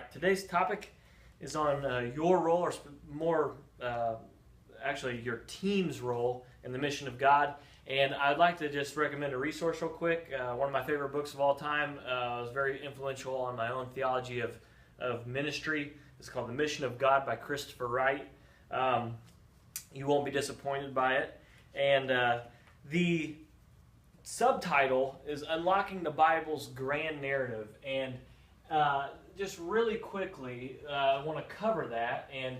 right, today's topic is on your role, or more actually your team's role in the mission of God. And I'd like to just recommend a resource real quick. One of my favorite books of all time. Was very influential on my own theology of ministry. It's called The Mission of God by Christopher Wright. You won't be disappointed by it. And the subtitle is Unlocking the Bible's Grand Narrative. And just really quickly, I want to cover that. And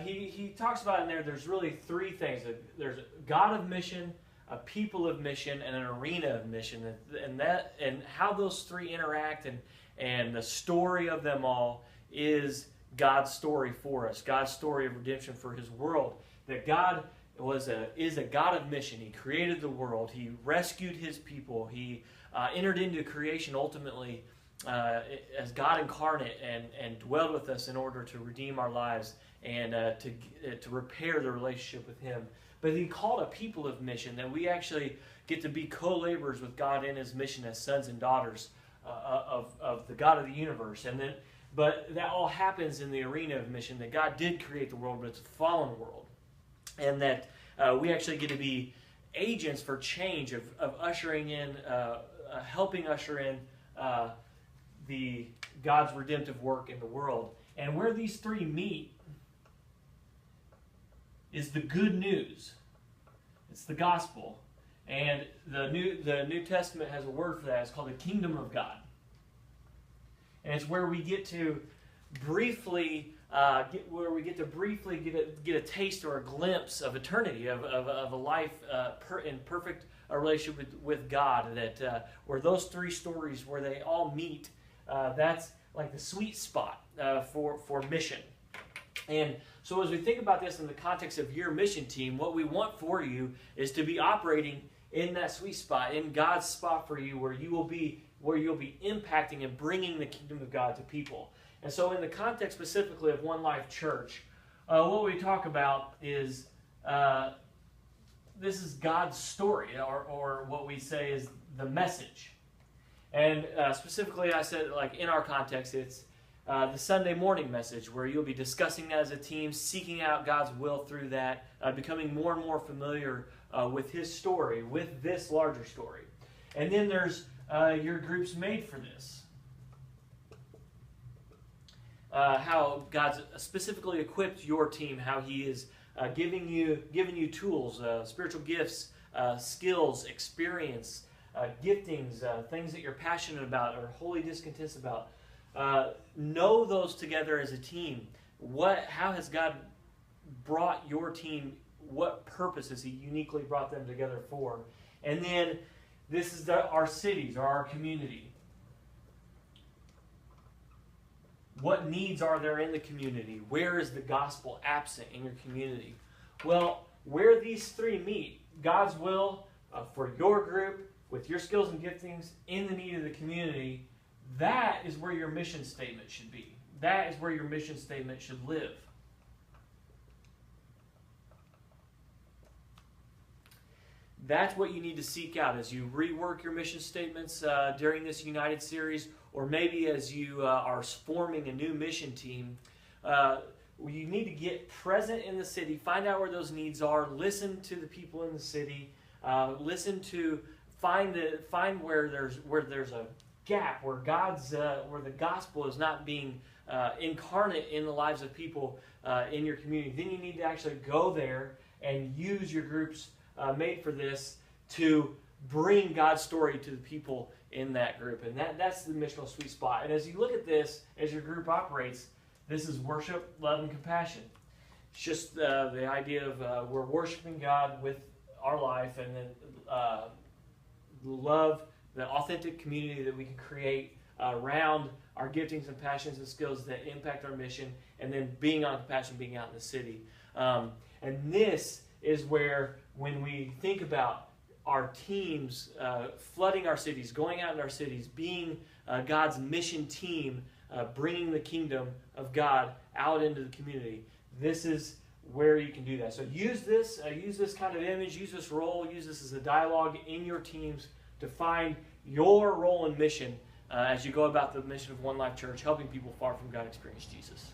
he talks about in there, there's really three things. There's God of mission, a people of mission, and an arena of mission. And how those three interact and the story of them all is God's story for us, God's story of redemption for His world. That God is a God of mission. He created the world. He rescued His people. He entered into creation ultimately as God incarnate and dwelled with us in order to redeem our lives and to repair the relationship with Him. But He called a people of mission, that we actually get to be co-laborers with God in His mission as sons and daughters of the God of the universe. But that all happens in the arena of mission, that God did create the world, but it's a fallen world. And that we actually get to be agents for change, of ushering in, helping usher in the God's redemptive work in the world. And where these three meet is the good news. It's the gospel. And the New Testament has a word for that. It's called the kingdom of God. And it's where we get to briefly get a taste or a glimpse of eternity, of a life in perfect relationship with God. That where those three stories, where they all meet, that's like the sweet spot for mission. And so as we think about this in the context of your mission team, what we want for you is to be operating in that sweet spot, in God's spot for you, where you'll be impacting and bringing the kingdom of God to people. And so in the context specifically of One Life Church, what we talk about is this is God's story, or what we say is the message. And specifically, I said, like in our context, it's the Sunday morning message, where you'll be discussing that as a team, seeking out God's will through that, becoming more and more familiar with His story, with this larger story. And then there's your groups made for this. How God's specifically equipped your team, how He is giving you tools, spiritual gifts, skills, experience, giftings, things that you're passionate about or wholly discontent about. Know those together as a team. How has God brought your team? What purpose has He uniquely brought them together for? And then this is our cities, or our community. What needs are there in the community? Where is the gospel absent in your community? Well, where these three meet, God's will for your group, with your skills and giftings, in the need of the community, that is where your mission statement should be. That is where your mission statement should live. That's what you need to seek out as you rework your mission statements during this United series, or maybe as you are forming a new mission team. You need to get present in the city, find out where those needs are, listen to the people in the city, find where there's a gap, where where the gospel is not being incarnate in the lives of people in your community. Then you need to actually go there and use your groups made for this to bring God's story to the people in that group. And that's the missional sweet spot. And as you look at this, as your group operates, this is worship, love, and compassion. It's just the idea of we're worshiping God with our life, and then love, the authentic community that we can create around our giftings and passions and skills that impact our mission, and then being on compassion, being out in the city. And this is where, when we think about our teams flooding our cities, going out in our cities, being God's mission team, bringing the kingdom of God out into the community, this is where you can do that. So use this kind of image, use this role, use this as a dialogue in your teams to find your role and mission as you go about the mission of One Life Church, helping people far from God experience Jesus.